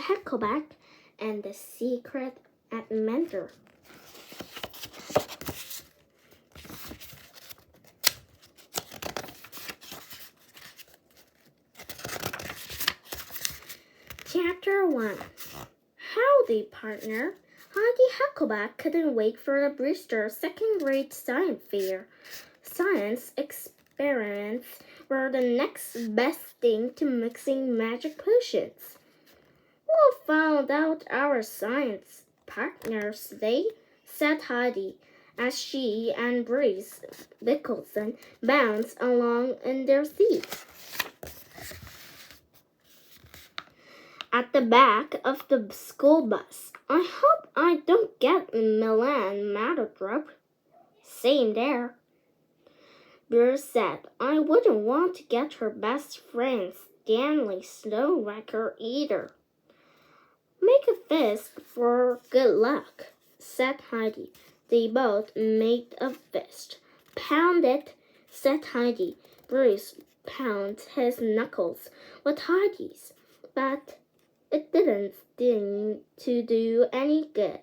Heckelbeck and the Secret Adventure. Chapter 1. Howdy, partner. Heidi Heckelbeck couldn't wait for the Brewster second grade science fair. Science experiments were the next best thing to mixing magic potions. We'll find out our science partners today, said Heidi, as she and Bruce Dickinson bounced along in their seats. At the back of the school bus, I hope I don't get Milan Matadrop. Same there. Bruce said, I wouldn't want to get her best friend Stanley Snowwrecker either. Make a fist for good luck, said Heidi. They both made a fist. Pound it, said Heidi. Bruce pounded his knuckles with Heidi's, but it didn't seem to do any good.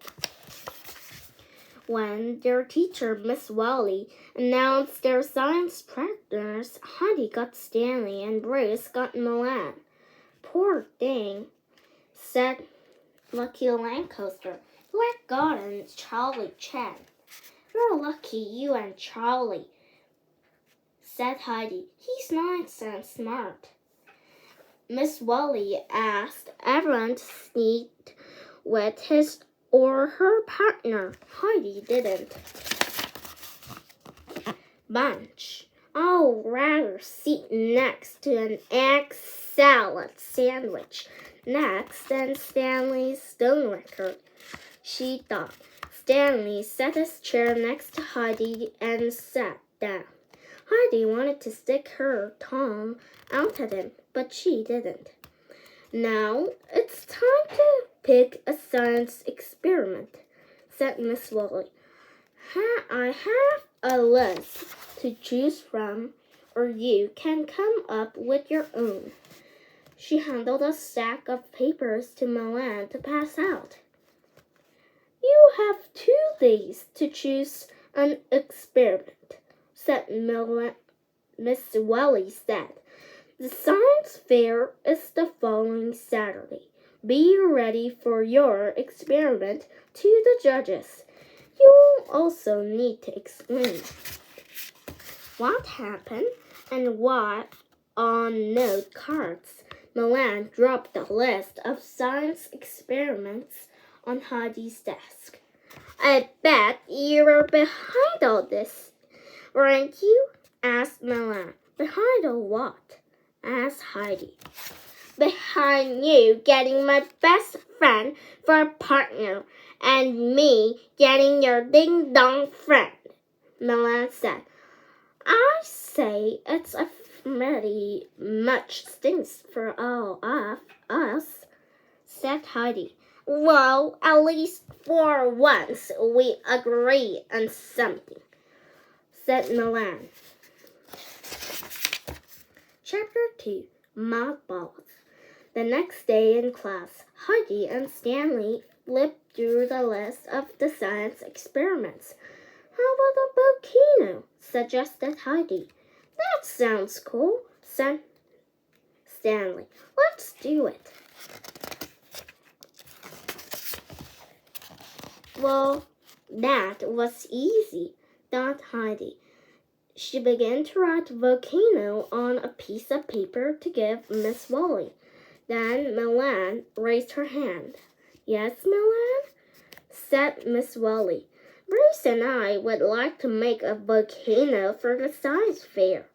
When their teacher, Miss Wally, announced their science partners, Heidi got Stanley and Bruce got Milan. Poor thing, said Lucky Lancaster, who had gotten Charlie Chan. You're lucky you and Charlie, said Heidi. He's nice and smart. Miss Wally asked everyone to sneak with his or her partner. Heidi didn't. Bunch. I'll rather sit next to an egg salad sandwich next than Stanley Stonewrecker, she thought. Stanley set his chair next to Heidi and sat down. Heidi wanted to stick her tongue out at him, but she didn't. Now it's time to pick a science experiment, said Miss Wally. I have a list to choose from, or you can come up with your own. She handed a stack of papers to Milan to pass out. You have 2 days to choose an experiment, said Miss Wally said. The science fair is the following Saturday. Be ready for your experiment to the judges. You'll also need to explain what happened and what on note cards. Milan dropped the list of science experiments on Heidi's desk. I bet you were behind all this, weren't you? Asked Milan. Behind all what? Asked Heidi. Behind you getting my best friend for a partner and me getting your ding-dong friend, Milan said. I say it's a pretty much stinks for all of us, said Heidi. Well, at least for once we agree on something, said Milan. Chapter 2. Mothballs. The next day in class, Heidi and Stanley flipped through the list of the science experiments. How about a volcano? Suggested Heidi. That sounds cool, said Stanley. Let's do it. Well, that was easy, thought Heidi. She began to write volcano on a piece of paper to give Miss Wally. Then Milan raised her hand. Yes, Milan? Said Miss Wally. Bruce and I would like to make a volcano for the science fair,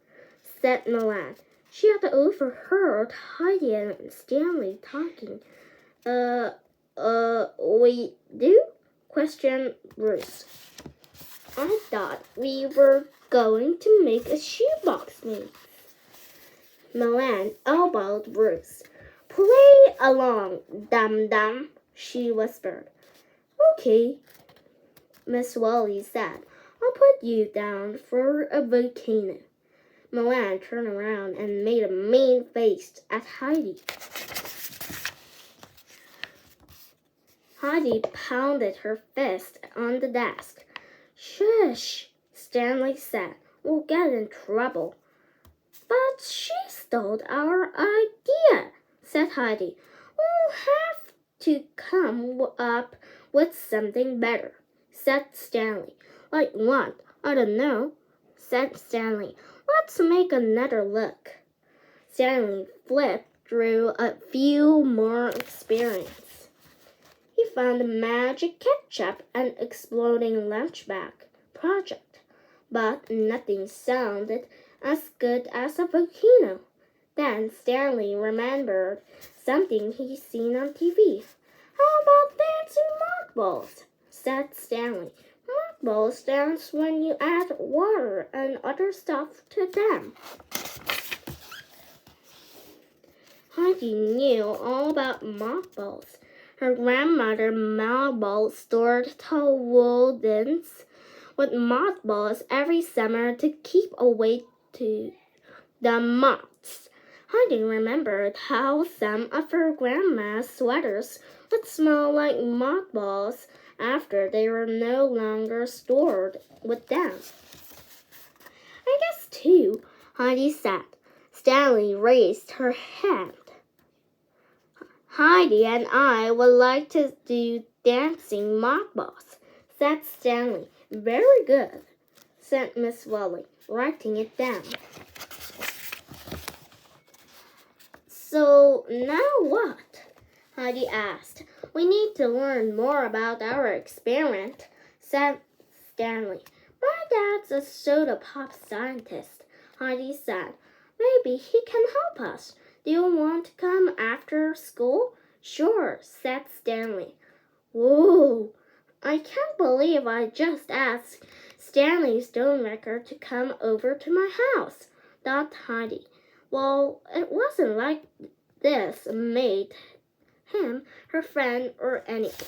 said Milan. She had overheard Heidi and Stanley talking. We do? Questioned Bruce. I thought we were going to make a shoebox maze. Milan elbowed Bruce. Play along, dum-dum, she whispered. Okay, Miss Wally said. I'll put you down for a volcano. Milan turned around and made a mean face at Heidi. Heidi pounded her fist on the desk. Shush, Stanley said. We'll get in trouble. But she stole our idea, said Heidi. We'll have to come up with something better, said Stanley. Like what? I don't know, said Stanley. Let's make another look. Stanley flipped through a few more experiments. He found the magic ketchup and exploding lunch bag project, but nothing sounded as good as a volcano. Then Stanley remembered something he'd seen on TV. How about dancing mothballs? Said Stanley. Mothballs dance when you add water and other stuff to them. Heidi knew all about mothballs. Her grandmother mothball stored woollens with mothballs every summer to keep away the moths. Heidi remembered how some of her grandma's sweaters would smell like mothballs after they were no longer stored with them. I guess too, Heidi said. Stanley raised her hand. Heidi and I would like to do dancing mothballs, said Stanley. Very good, said Miss Welly, writing it down. So now what? Heidi asked. We need to learn more about our experiment, said Stanley. My dad's a soda pop scientist, Heidi said. Maybe he can help us. Do you want to come after school? Sure, said Stanley. Whoa, I can't believe I just asked Stanley Stonerecker to come over to my house, thought Heidi. Well, it wasn't like this made him her friend or anything.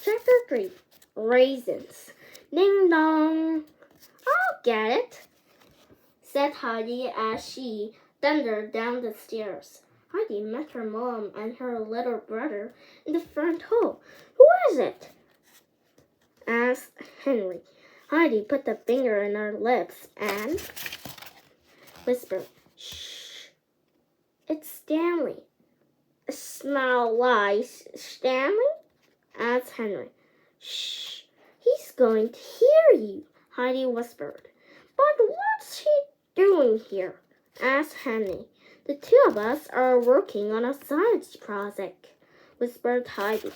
Trick or treat, raisins. Ding dong. I'll get it, said Heidi as she thundered down the stairs. Heidi met her mom and her little brother in the front hall. Who is it? Asked Henry. Heidi put a finger in her lips and whispered, Shh, it's Stanley. Smell like Stanley? Asked Henry. Shh, he's going to hear you, Heidi whispered. But what's he doing here? Asked Henry. The two of us are working on a science project, whispered Heidi.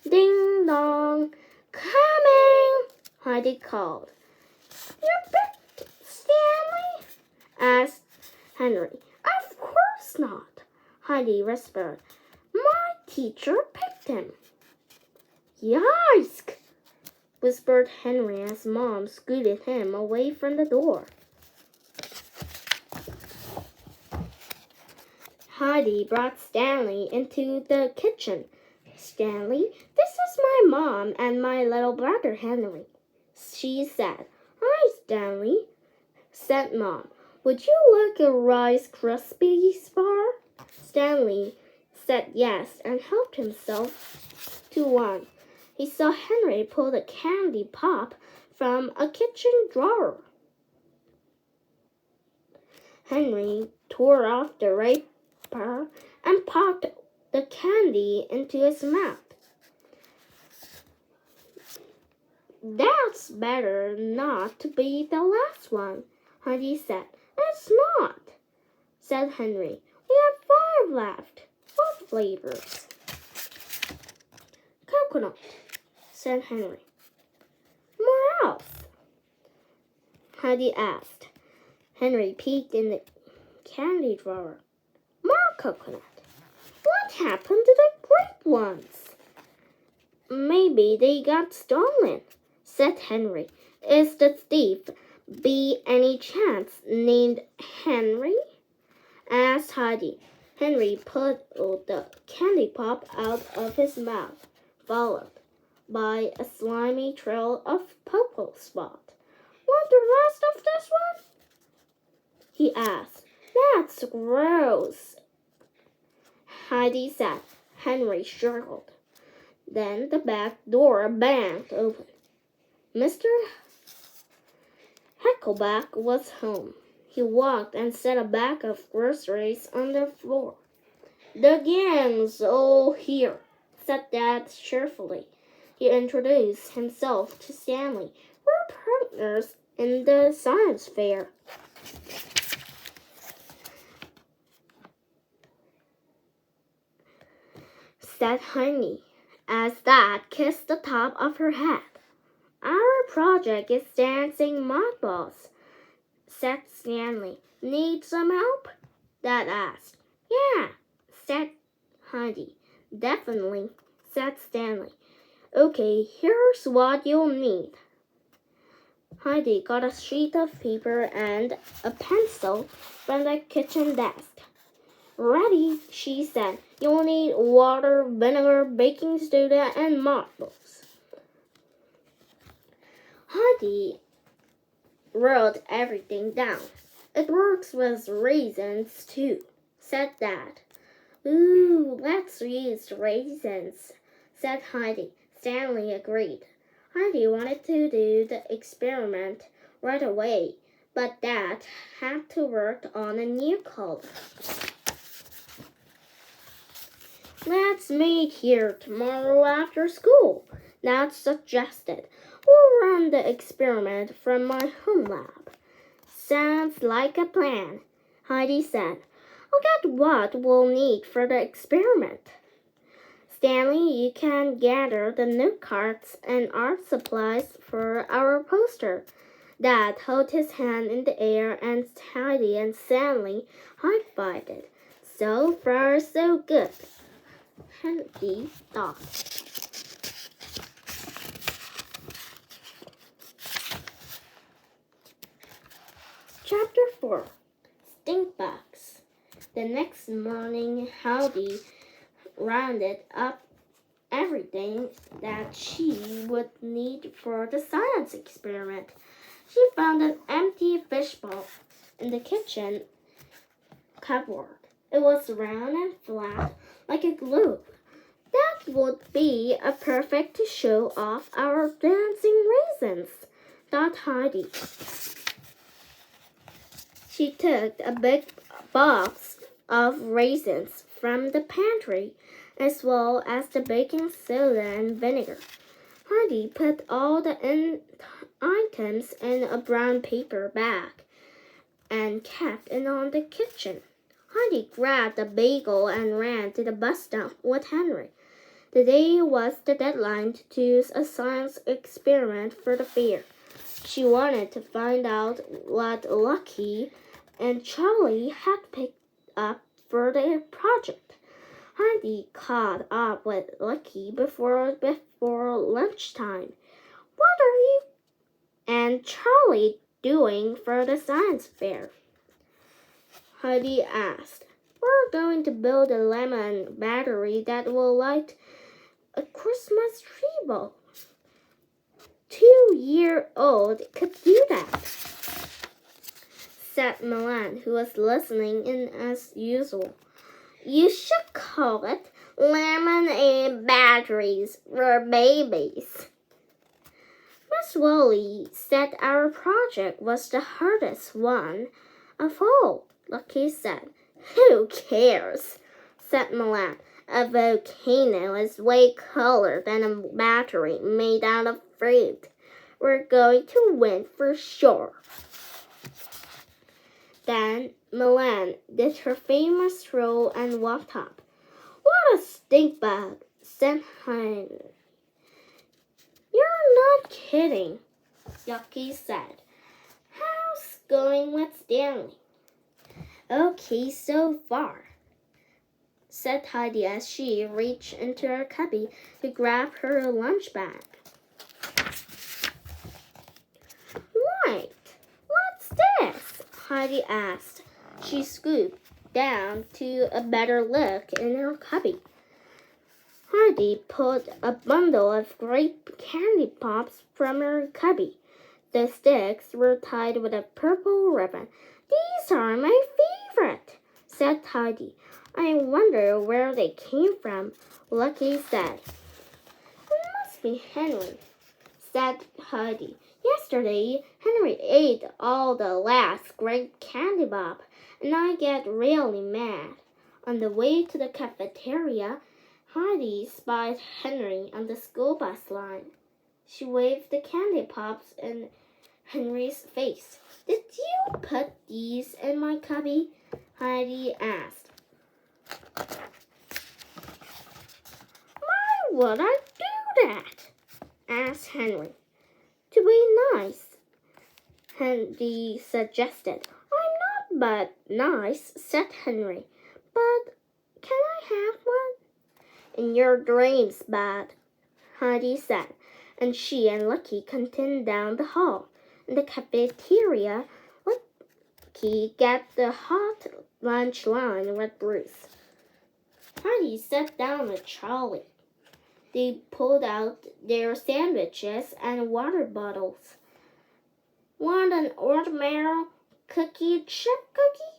Ding dong, coming, Heidi called. You picked Stanley? Asked Henry. Of course not, Heidi whispered. My teacher picked him. Yikes, whispered Henry as Mom scooted him away from the door. Heidi brought Stanley into the kitchen. Stanley, this is my mom and my little brother Henry, she said. Hi, Stanley, said Mom. Would you like a Rice Krispies bar? Stanley said yes and helped himself to one. He saw Henry pull the candy pop from a kitchen drawer. Henry tore off the wrapper and popped the candy into his mouth. That's better not to be the last one, Heidi said. It's not, said Henry. We have 5 left. What flavors? Coconut, said Henry. What else? Heidi asked. Henry peeked in the candy drawer. More coconut. What happened to the grape ones? Maybe they got stolen, said Henry. Is the thief by any chance named Henry? Asked Heidi. Henry pulled the candy pop out of his mouth, followed by a slimy trail of purple spot. Want the rest of this one? He asked. That's gross, Heidi said. Henry struggled. Then the back door banged open. Mr. Heckelbeck was home. He walked and set a bag of groceries on the floor. "The gang's all here," said Dad cheerfully. He introduced himself to Stanley. "We're partners in the science fair." Said Heidi, as Dad kissed the top of her head. "Our project is dancing mothballs," said Stanley. "Need some help?" Dad asked. "Yeah," said Heidi. "Definitely," said Stanley. "Okay, here's what you'll need." Heidi got a sheet of paper and a pencil from the kitchen desk. "Ready," she said. "You'll need water, vinegar, baking soda, and mothballs." Heidi wrote everything down. "It works with raisins, too," said Dad. "Ooh, let's use raisins," said Heidi. Stanley agreed. Heidi wanted to do the experiment right away, but Dad had to work on a new color. "Let's meet here tomorrow after school," Dad suggested. "We'll run the experiment from my home lab." "Sounds like a plan," Heidi said. "I'll get what we'll need for the experiment. Stanley, you can gather the note cards and art supplies for our poster." Dad held his hand in the air and Heidi and Stanley high-fived. "So far, so good," Heidi thought. Chapter 4. Stink Bugs. The next morning, Heidi rounded up everything that she would need for the science experiment. She found an empty fishbowl in the kitchen cupboard. It was round and flat like a globe. "That would be a perfect to show off our dancing raisins," thought Heidi. She took a big box of raisins from the pantry, as well as the baking soda and vinegar. Heidi put all the items in a brown paper bag and kept it on the kitchen. Heidi grabbed a bagel and ran to the bus stop with Henry. Today was the deadline to choose a science experiment for the fair. She wanted to find out what Lucky and Charlie had picked up for their project. Heidi caught up with Lucky before lunchtime. "What are you and Charlie doing for the science fair?" Heidi asked. "We're going to build a lemon battery that will light a Christmas tree bulb. 2-year-old could do that," said Milan, who was listening in as usual. "You should call it lemonade batteries for babies." "Miss Woolley said our project was the hardest one of all," Lucky said. "Who cares?" said Milan. "A volcano is way cooler than a battery made out of fruit. We're going to win for sure." Then Milan did her famous roll and walked up. "What a stink bug," said Heidi. "You're not kidding," Yucky said. "How's going with Stanley?" "Okay so far," said Heidi as she reached into her cubby to grab her lunch bag. "Wait, what's this?" Heidi asked. She scooped down to a better look in her cubby. Heidi pulled a bundle of grape candy pops from her cubby. The sticks were tied with a purple ribbon. "These are my favorite," said Heidi. I wonder where they came from, Lucky said. It must be Henry, said Heidi. Yesterday, Henry ate all the last great candy bob, and I get really mad. On the way to the cafeteria, Heidi spied Henry on the school bus line. She waved the candy pops in Henry's face. Did you put these in my cubby? Heidi asked. Why would I do that? Asked Henry. To be nice, Heidi suggested. I'm not but nice, said Henry. But can I have one? In your dreams, Bud, Heidi said, and she and Lucky continued down the hall. In the cafeteria, Lucky got the hot lunch line with Bruce. Heidi sat down with Charlie. They pulled out their sandwiches and water bottles. Want an ordinary cookie chip cookie?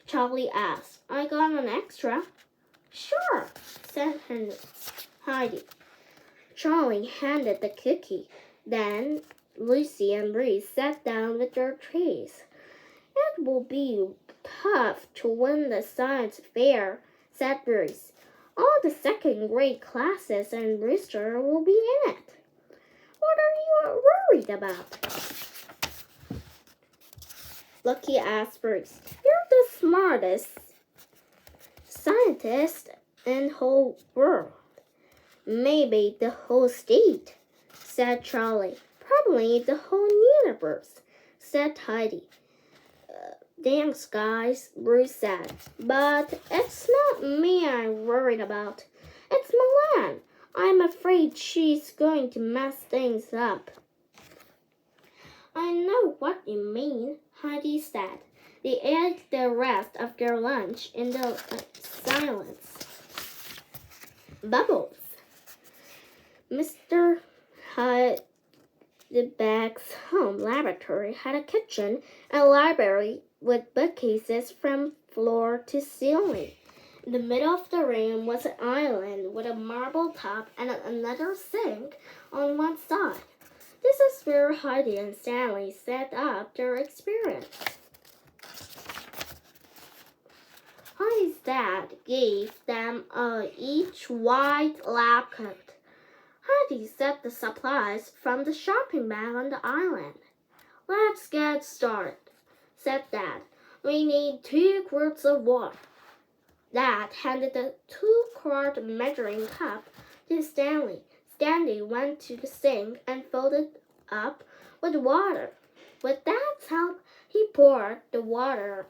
Charlie asked. I got an extra. Sure, said Heidi. Charlie handed the cookie. Then Lucy and Bruce sat down with their trays. It will be tough to win the science fair, said Bruce. All the second-grade classes and Brewster will be in it. What are you worried about? Lucky asked Bruce. You're the smartest scientist in the whole world. Maybe the whole state, said Charlie. Probably the whole universe, said Heidi. Thanks, guys, Bruce said. But it's not me I'm worried about. It's Milan. I'm afraid she's going to mess things up. I know what you mean, Heidi said. They ate the rest of their lunch in the silence. Bubbles. Mr. Heckelbeck's home laboratory had a kitchen and a library with bookcases from floor to ceiling. In the middle of the room was an island with a marble top and another sink on one side. This is where Heidi and Stanley set up their experiment. Heidi's dad gave them each white lab coat. Heidi set the supplies from the shopping bag on the island. Let's get started, said Dad. We need 2 quarts of water. Dad handed the 2-quart measuring cup to Stanley. Stanley went to the sink and filled it up with water. With Dad's help, he poured the water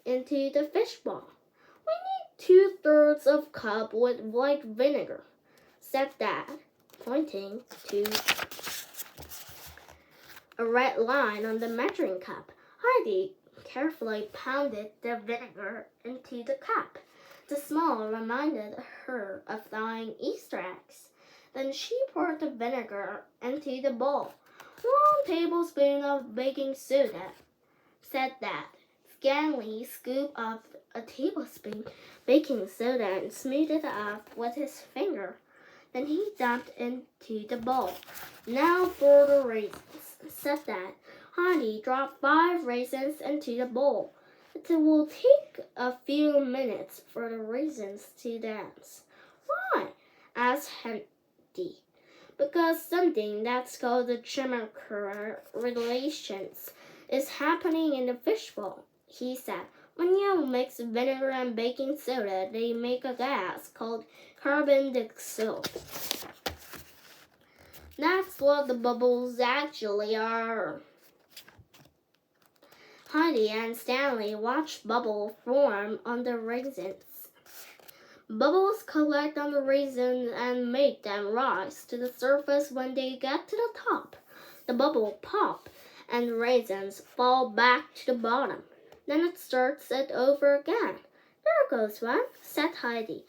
into the fishbowl. We need 2/3 of cup with white vinegar, said Dad, pointing to a red line on the measuring cup. Heidi carefully pounded the vinegar into the cup. The smell reminded her of flying Easter eggs. Then she poured the vinegar into the bowl. 1 tablespoon of baking soda, said Dad. Stanley scooped up a tablespoon baking soda and smoothed it up with his finger. Then he dumped into the bowl. Now for the raisins, said Dad. Heidi dropped 5 raisins into the bowl. It will take a few minutes for the raisins to dance. Why? Asked Heidi. Because something that's called the chemical relations is happening in the fishbowl, he said. When you mix vinegar and baking soda, they make a gas called carbon dioxide. That's what the bubbles actually are. Heidi and Stanley watched bubbles form on the raisins. Bubbles collect on the raisins and make them rise to the surface when they get to the top. The bubble pop and the raisins fall back to the bottom. Then it starts it over again. There goes one, said Heidi.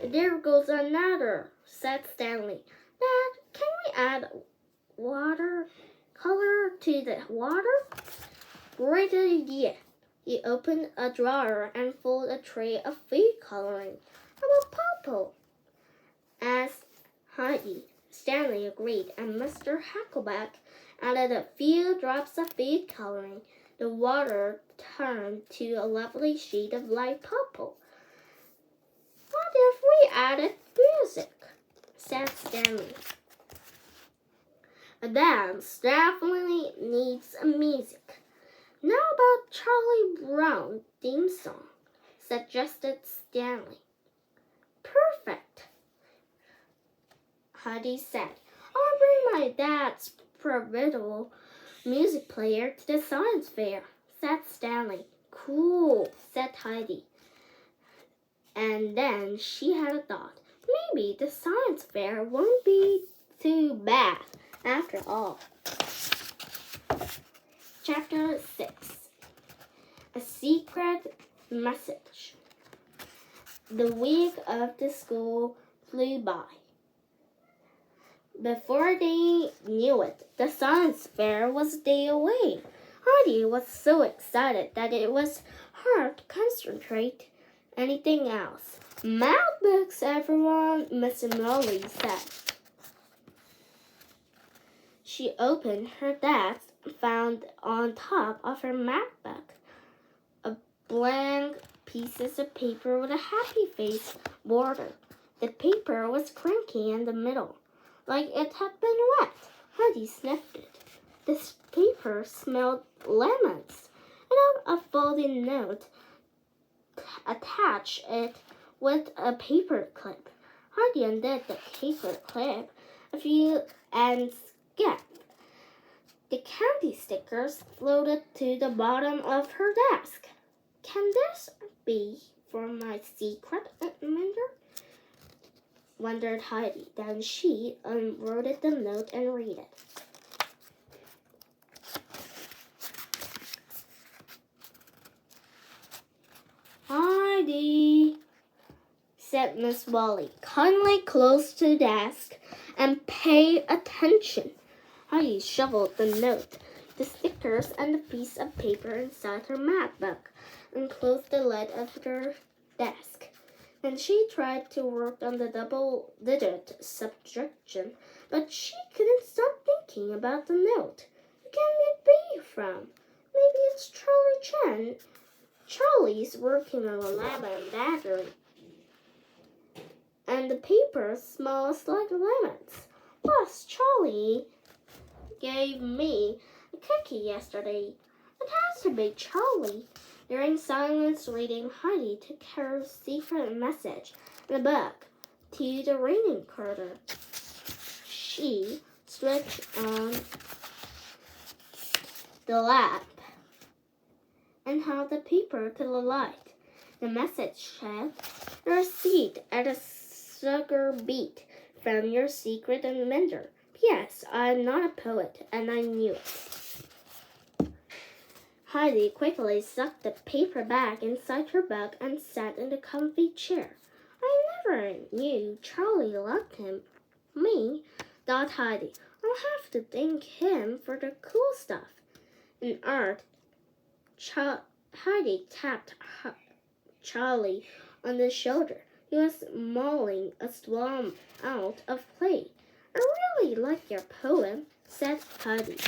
There goes another, said Stanley. Dad, can we add water color to the water? Great idea. He opened a drawer and pulled a tray of food coloring. I'm a purple, asked Heidi. Stanley agreed, and Mr. Heckelbeck added a few drops of food coloring. The water turned to a lovely shade of light purple. What if we added music? Said Stanley. A dance definitely needs music. Now about Charlie Brown theme song, suggested Stanley. Perfect, Heidi said. I'll bring my dad's portable music player to the science fair, said Stanley. Cool, said Heidi. And then she had a thought. Maybe the science fair won't be too bad after all. Chapter 6. A secret message. The week of the school flew by. Before they knew it, the science fair was a day away. Heidi was so excited that it was hard to concentrate anything else. Math books, everyone, Miss Molly said. She opened her desk and found on top of her math book a blank piece of paper with a happy face border. The paper was cranky in the middle, like it had been wet. Heidi sniffed it. This paper smelled lemons. And a folded note attached it with a paper clip. Heidi undid the paper clip a few and skipped. The candy stickers floated to the bottom of her desk. Can this be for my secret inventor? Wondered Heidi. Then she unwrote the note and read it. Heidi, said Miss Wally, kindly close to the desk and pay attention. Heidi shuffled the note, the stickers, and the piece of paper inside her math book and closed the lid of her desk. Then she tried to work on the double-digit subtraction, but she couldn't stop thinking about the note. Who can it be from? Maybe it's Charlie Chen. Charlie's working on a lab and battery. And the paper smells like lemons. Plus, Charlie gave me a cookie yesterday. It has to be Charlie. During silence reading, Heidi took her secret message in a book to the reading corner. She switched on the lamp and held the paper to the light. The message said, "A receipt at a sugar beet from your secret inventor. P.S. I'm not a poet, and I knew it." Heidi quickly sucked the paper bag inside her book and sat in the comfy chair. I never knew Charlie liked me, thought Heidi. I'll have to thank him for the cool stuff. In art, Heidi tapped Charlie on the shoulder. He was mauling a swan out of clay. I really like your poem, said Heidi.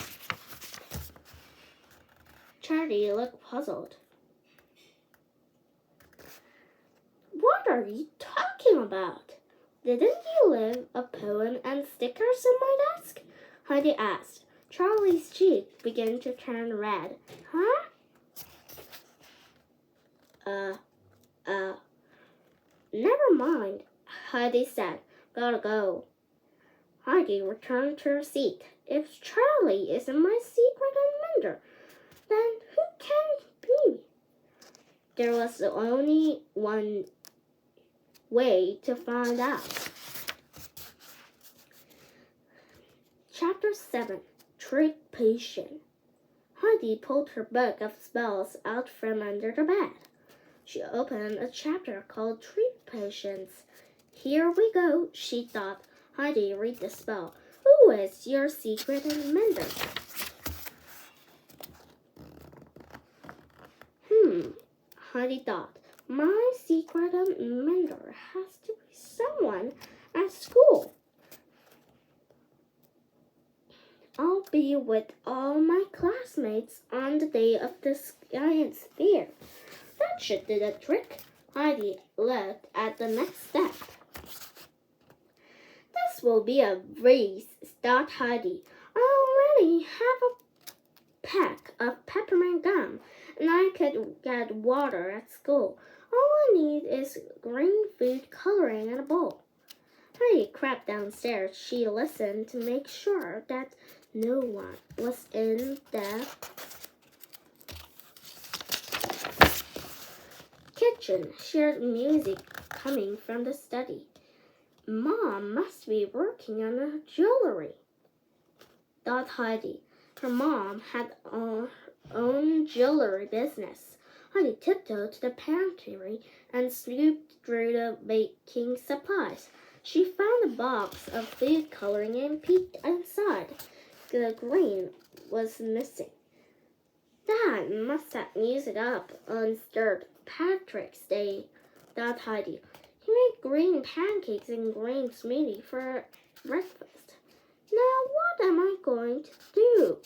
Charlie looked puzzled. What are you talking about? Didn't you leave a poem and stickers on my desk? Heidi asked. Charlie's cheek began to turn red. Huh? Never mind, Heidi said. Gotta go. Heidi returned to her seat. If Charlie isn't my secret inventor, then who can it be? There was only one way to find out. Chapter 7. Trick Potion. Heidi pulled her book of spells out from under the bed. She opened a chapter called Trick Potions. Here we go, she thought. Heidi, read the spell. Who is your secret inventor? Heidi thought. My secret mentor has to be someone at school. I'll be with all my classmates on the day of the science fair. That should do the trick. Heidi looked at the next step. This will be a race, thought Heidi. I already have a pack of peppermint gum, and I could get water at school. All I need is green food coloring and a bowl. Heidi crept downstairs. She listened to make sure that no one was in the kitchen. She heard music coming from the study. Mom must be working on her jewelry, thought Heidi. Her mom had her own jewelry business. Heidi tiptoed to the pantry and snooped through the baking supplies. She found a box of food coloring and peeked inside. The green was missing. Dad must have used it up on St. Patrick's Day, thought Heidi. He made green pancakes and green smoothie for breakfast. Now what am I going to do?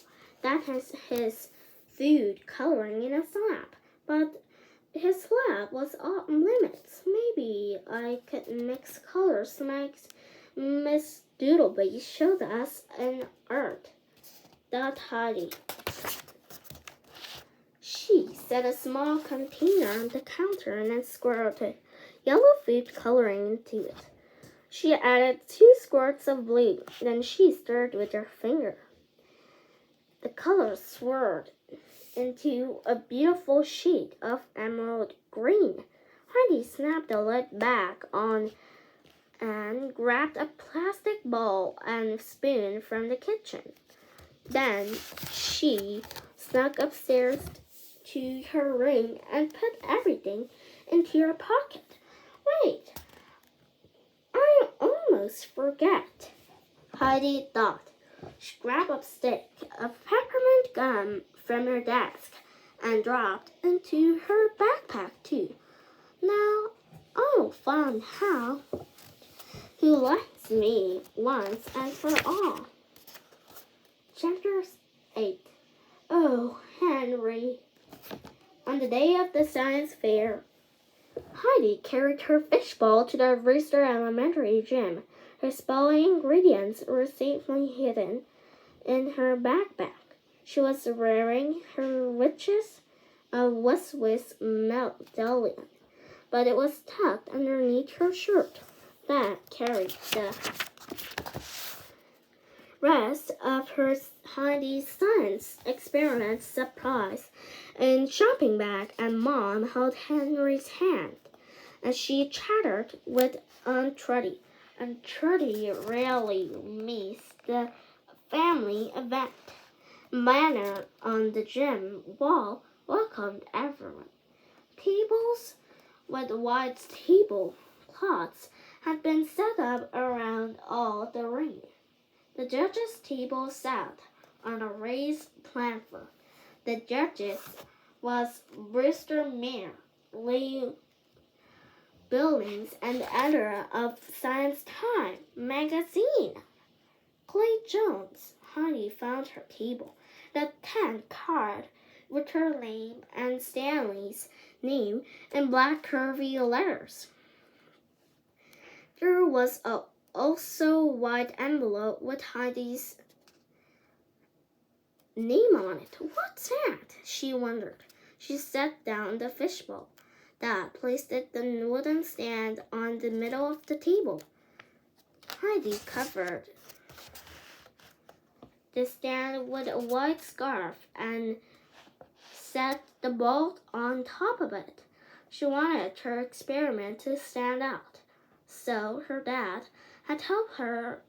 That is his food coloring in a slab, but his lab was off limits. Maybe I could mix colors like Miss Doodlebee showed us in art, thought Heidi. She set a small container on the counter and then squirted yellow food coloring into it. She added 2 squirts of blue, then she stirred with her finger. The colors swirled into a beautiful shade of emerald green. Heidi snapped the lid back on and grabbed a plastic bowl and spoon from the kitchen. Then she snuck upstairs to her room and put everything into her pocket. Wait, I almost forget, Heidi thought. She grabbed a stick of peppermint gum from her desk and dropped into her backpack too. Now I'll find out who likes me once and for all. Chapter 8. Oh, Henry. On the day of the science fair, Heidi carried her fishbowl to the Rooster Elementary gym. Her spelling ingredients were safely hidden in her backpack. She was wearing her richest Swiss medallion, but it was tucked underneath her shirt that carried the rest of her Heidi's science experiment supplies in shopping bag, and Mom held Henry's hand as she chattered with Aunt Trudy. Aunt Trudy rarely missed the family event. Banner on the gym wall welcomed everyone. Tables with white tablecloths had been set up around all the ring. The judges' table sat on a raised platform. The judges was Brewster Mayer, Lee Billings, and the editor of Science Time magazine, Clay Jones. Heidi found her table. The 10th card with her name and Stanley's name in black curvy letters. There was also a white envelope with Heidi's name on it. What's that? She wondered. She set down the fishbowl. Dad placed the wooden stand on the middle of the table. Heidi covered the stand with a white scarf and set the bowl on top of it. She wanted her experiment to stand out, so her dad had helped her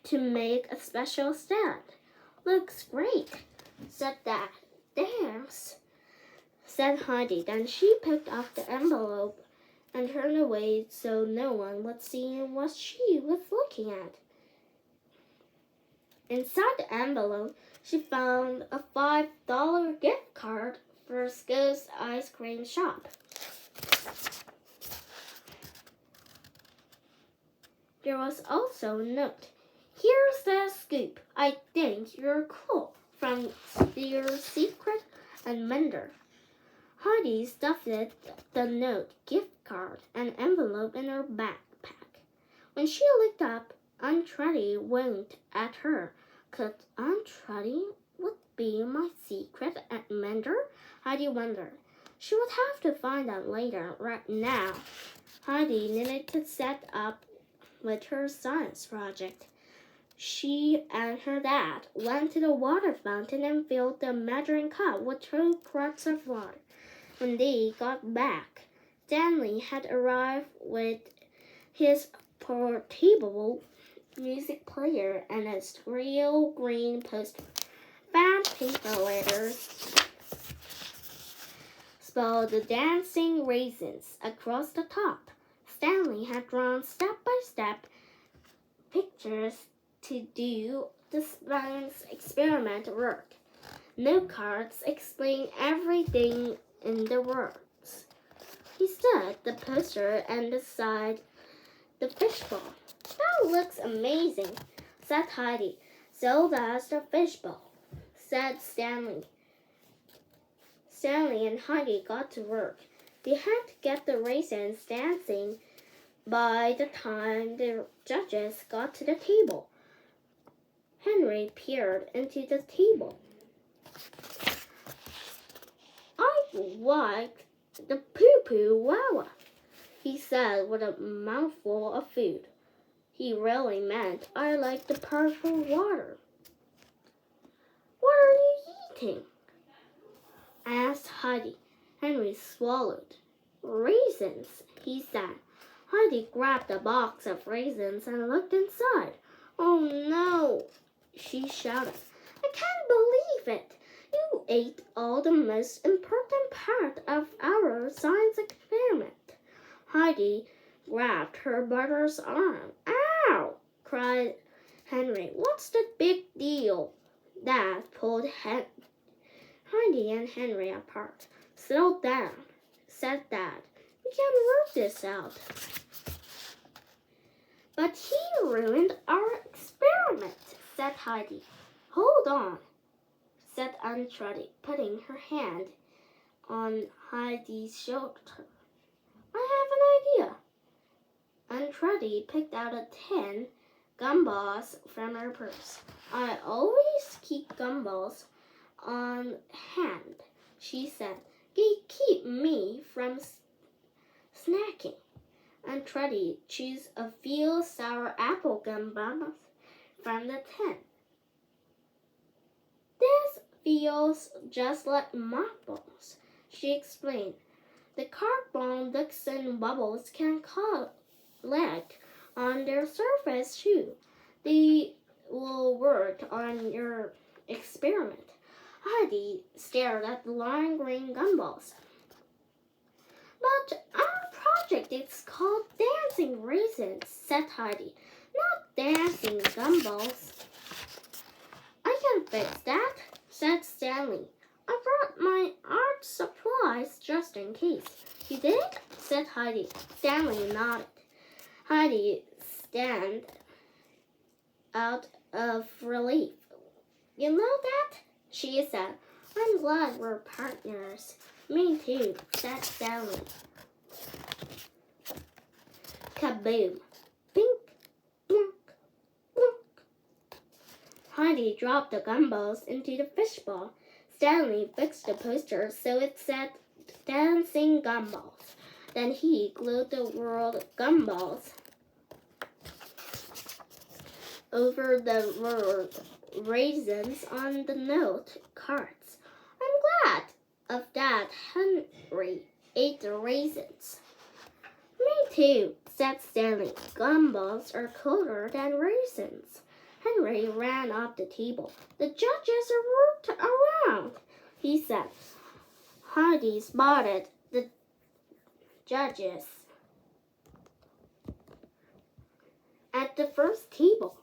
to make a special stand. Looks great, said Dad. Thanks, said Heidi. Then she picked up the envelope and turned away so no one would see what she was looking at. Inside the envelope, she found a $5 gift card Frisco's ice cream shop. There was also a note. Here's the scoop. I think you're cool. From your secret admirer. Heidi stuffed the note, gift card, and envelope in her backpack. When she looked up, Aunt Truddy winked at her. Could Aunt Truddy be my secret admirer? Heidi wondered. She would have to find out later. Right now, Heidi needed to set up with her science project. She and her dad went to the water fountain and filled the measuring cup with 2 quarts of water. When they got back, Stanley had arrived with his portable music player and a real green poster. Found paper letters spelled the dancing raisins across the top. Stanley had drawn step-by-step pictures to do the science experiment work. Note cards explain everything in the words. He stood the poster and beside the fishbowl. That looks amazing, said Heidi. So does the fishbowl, said Stanley. Stanley and Heidi got to work. They had to get the raisins dancing by the time the judges got to the table. Henry peered into the table. I like the poo-poo wawa, he said with a mouthful of food. He really meant I like the purple water. What are you eating? Asked Heidi. Henry swallowed. Raisins, he said. Heidi grabbed a box of raisins and looked inside. Oh no, she shouted. I can't believe it. You ate all the most important part of our science experiment. Heidi grabbed her brother's arm. Ow! Cried Henry. What's the big deal? Dad pulled Heidi and Henry apart. Slow down, said Dad. We can work this out. But he ruined our experiment, said Heidi. Hold on, said Aunt Truddy, putting her hand on Heidi's shoulder. I have an idea. Aunt Truddy picked out a 10 gumballs from her purse. I always keep gumballs on hand, she said. They keep me from snacking. Aunt Truddy chose a few sour apple gumballs from the 10. This feels just like marbles, she explained. The carbon dioxide bubbles can collect on their surface too. They will work on your experiment. Heidi stared at the lime green gumballs. But our project is called Dancing Raisins, said Heidi, not Dancing Gumballs. I can fix that, said Stanley. I brought my art supplies just in case. You did? Said Heidi. Stanley nodded. Heidi stand out of relief. You know that? She said. I'm glad we're partners. Me too, said Stanley. Kaboom. Pink, blunk, blunk. Heidi dropped the gumballs into the fishbowl. Stanley fixed the poster so it said Dancing Gumballs. Then he glued the word gumballs over the word raisins on the note cards. I'm glad of that. Henry ate the raisins. Me too, said Stanley. Gumballs are cooler than raisins. Henry ran up the table. The judges are worked around, he said. Heidi spotted the judges at the first table.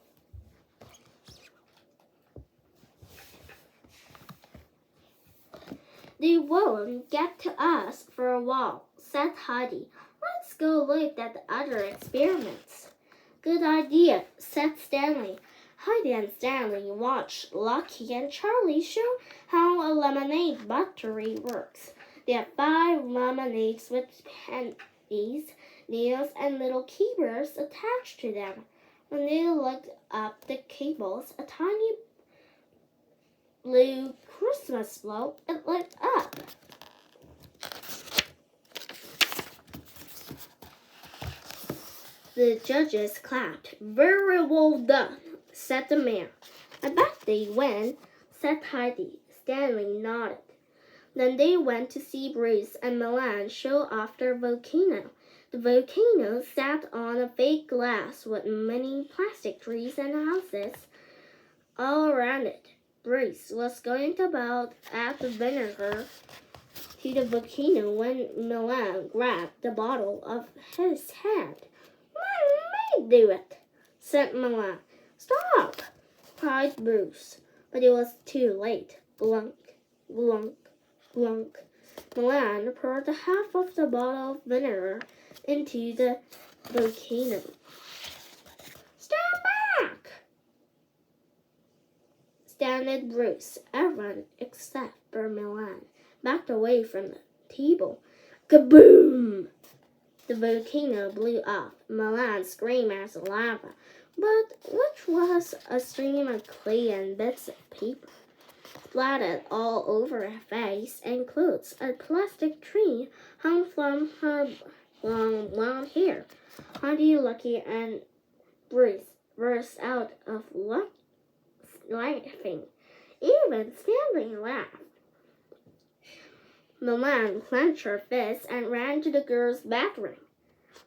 They won't get to us for a while, said Heidi. Let's go look at the other experiments. Good idea, said Stanley. Heidi and Stanley watched Lucky and Charlie show how a lemonade battery works. They had 5 lemonades with pennies, nails, and little keyboards attached to them. When they looked up the cables, a tiny blue Christmas ball, it lit up. The judges clapped. Very well done, said the mayor. I bet they win, said Heidi. Stanley nodded. Then they went to see Bruce and Milan show off their volcano. The volcano sat on a fake glass with many plastic trees and houses all around it. Bruce was going to add the vinegar to the volcano when Milan grabbed the bottle of his hand. Let me do it, said Milan. Stop, cried Bruce. But it was too late. Glunk, glunk, glunk. Milan poured half of the bottle of vinegar into the volcano. Stand back, standed Bruce. Everyone except for Milan backed away from the table. Kaboom! The volcano blew up. Milan screamed as lava, but which was a stream of clay and bits of paper. Splattered all over her face and clothes. A plastic tree hung from her long blonde hair. Heidi, Lucky, and Bruce burst out of laughing. Even Stanley laughed. Milan clenched her fists and ran to the girls' bathroom.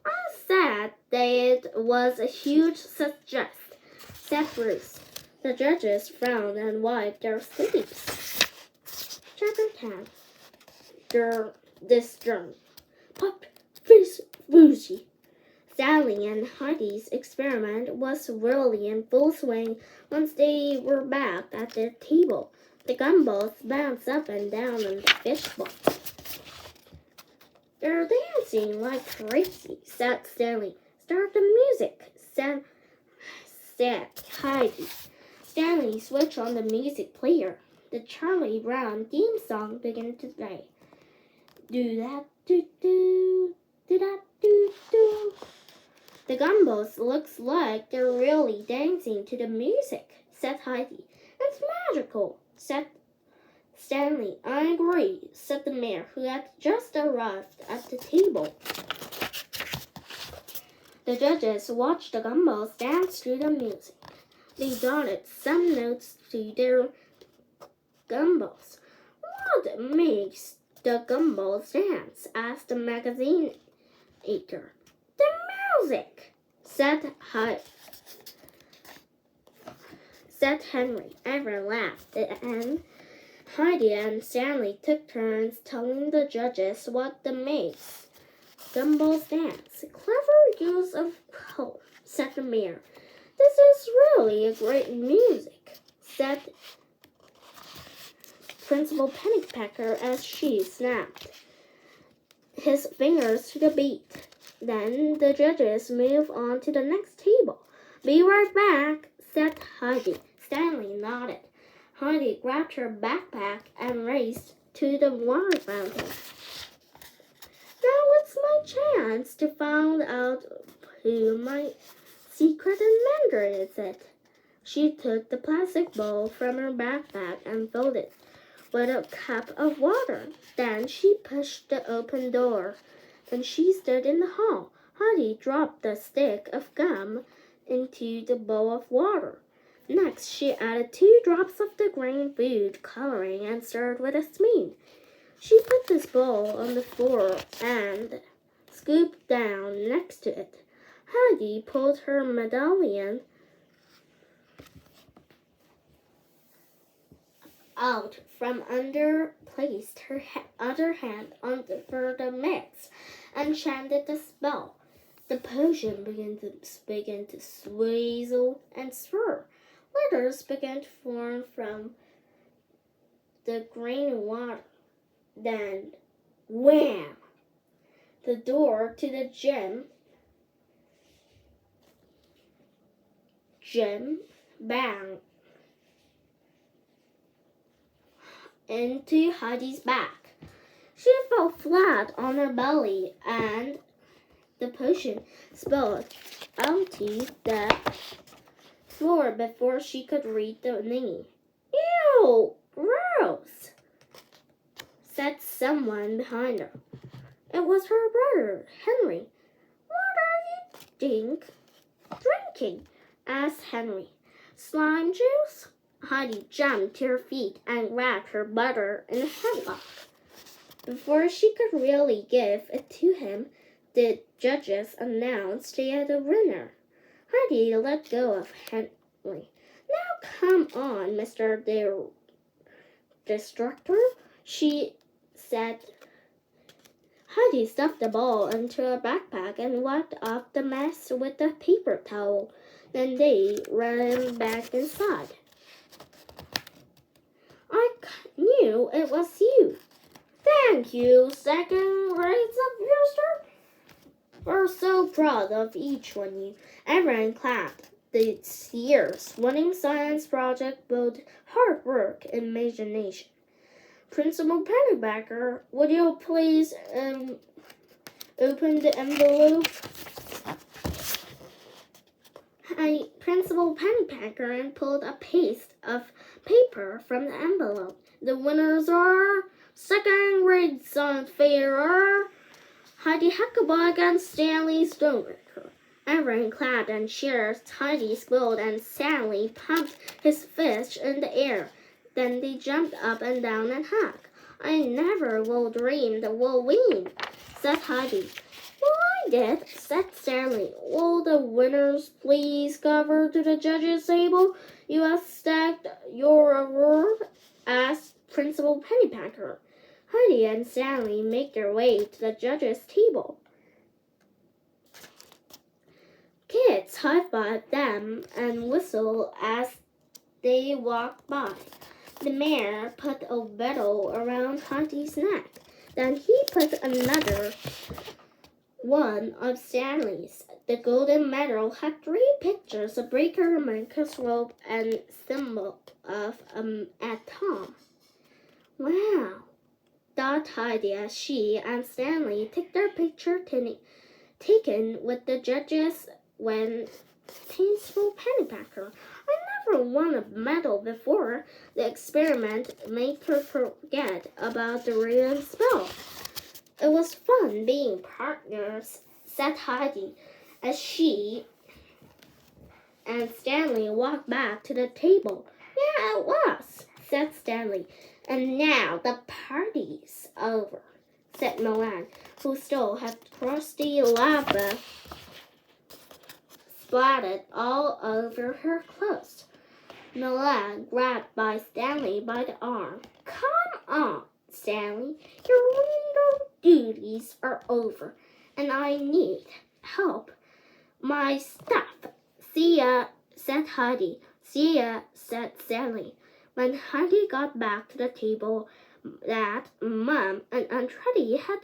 I said that it was a huge success, said Bruce. The judges frowned and wiped their sleeves. Chapter 10. This drum. Pop, fizz, woozy. Sally and Heidi's experiment was really in full swing once they were back at the table. The gumballs bounced up and down on the fishbowl. They're dancing like crazy, said Stanley. Start the music, said Heidi. Stanley switched on the music player. The Charlie Brown theme song began to play. Do that, do do, do that, do do. The gumballs looks like they're really dancing to the music, said Heidi. It's magical, said Stanley. I agree, said the mayor, who had just arrived at the table. The judges watched the gumballs dance to the music. They dotted some notes to their gumballs. What makes the gumballs dance? Asked the magazine editor. The music, said Henry. Everyone laughed, and Heidi and Stanley took turns telling the judges what makes gumballs dance. Clever use of color, said the mayor. This is really a great music, said Principal Pennypacker as she snapped his fingers to the beat. Then the judges moved on to the next table. Be right back, said Heidi. Stanley nodded. Heidi grabbed her backpack and raced to the water fountain. Now it's my chance to find out who my secret inventor is it. She took the plastic bowl from her backpack and filled it with a cup of water. Then she pushed the open door, and she stood in the hall. Heidi dropped the stick of gum into the bowl of water. Next, she added 2 drops of the green food coloring and stirred with a spoon. She put this bowl on the floor and scooped down next to it. Heidi pulled her medallion out from under, placed her other hand on the mix, and chanted the spell. The potion began to swizzle and swirl. Letters began to form from the green water. Then, wham! The door to the gym banged into Heidi's back. She fell flat on her belly and the potion spilled onto the floor before she could read the name. Ew! Gross! Said someone behind her. It was her brother, Henry. What are you drinking? Asked Henry. Slime juice? Heidi jumped to her feet and grabbed her brother in a headlock. Before she could really give it to him, the judges announced they had a winner. Heidi let go of Henry. Now come on, Mr. Destructor, she said. Heidi stuffed the ball into her backpack and wiped off the mess with a paper towel. Then they ran back inside. I knew it was you. Thank you, second grades of yourself. We're so proud of each one of you. Everyone clapped. This year's winning science project built hard work and imagination. Principal Pennybacker, would you please open the envelope? Principal Pennypacker and pulled a piece of paper from the envelope. The winners are second grade science fair, Heidi Heckelbeck and Stanley Stonebraker. Everyone clapped and cheered. Heidi squealed and Stanley pumped his fist in the air. Then they jumped up and down and hugged. I never will dream that we'll win, said Heidi. Well, I did, said Stanley. Will the winners please cover to the judges' table? You have stacked your award, asked Principal Pennypacker. Heidi and Stanley make their way to the judges' table. Kids high-five them and whistle as they walk by. The mayor put a medal around Heidi's neck. Then he put another one of Stanley's. The golden medal had 3 pictures, a breaker, a microscope, and symbol of an atom. Wow, thought Heidi as she and Stanley took their picture taken with the judges when Principal Pennypacker. I never won a medal before. The experiment made her forget about the real spell. It was fun being partners, said Heidi, as she and Stanley walked back to the table. Yeah, it was, said Stanley. And now the party's over, said Milan, who still had crusty lava splattered all over her clothes. Milan grabbed by Stanley by the arm. Come on, Stanley, your window duties are over, and I need help. My stuff. See ya, said Heidi. See ya, said Stanley. When Heidi got back to the table, that Mom and Aunt Hetty had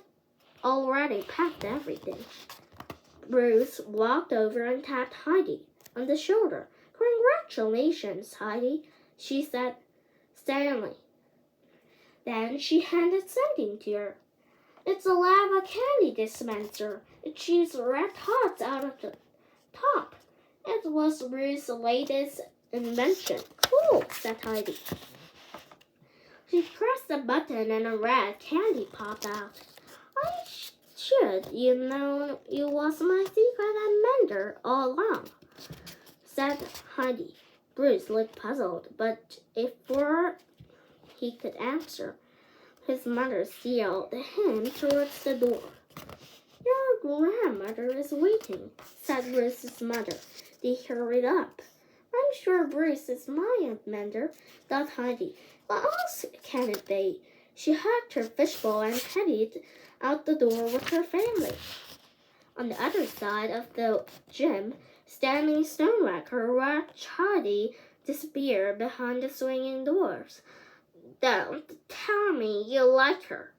already packed everything. Bruce walked over and tapped Heidi on the shoulder. Congratulations, Heidi, she said. Stanley. Then she handed something to her. It's a lava candy dispenser. It shoots red dots out of the top. It was Bruce's latest invention. Cool, said Heidi. She pressed the button and a red candy popped out. I should, you know, you was my secret inventor all along, said Heidi. Bruce looked puzzled, but before he could answer, his mother steered him towards the door. Your grandmother is waiting, said Bruce's mother. They hurried up. I'm sure Bruce is my inventor, thought Heidi. What else can it be? She hugged her fishbowl and headed out the door with her family. On the other side of the gym, Stanley Stonewrecker watched Heidi disappear behind the swinging doors. Don't tell me you like her,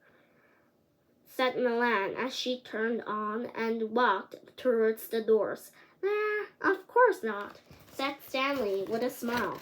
said Milan as she turned on and walked towards the doors. Nah, of course not, said Stanley with a smile.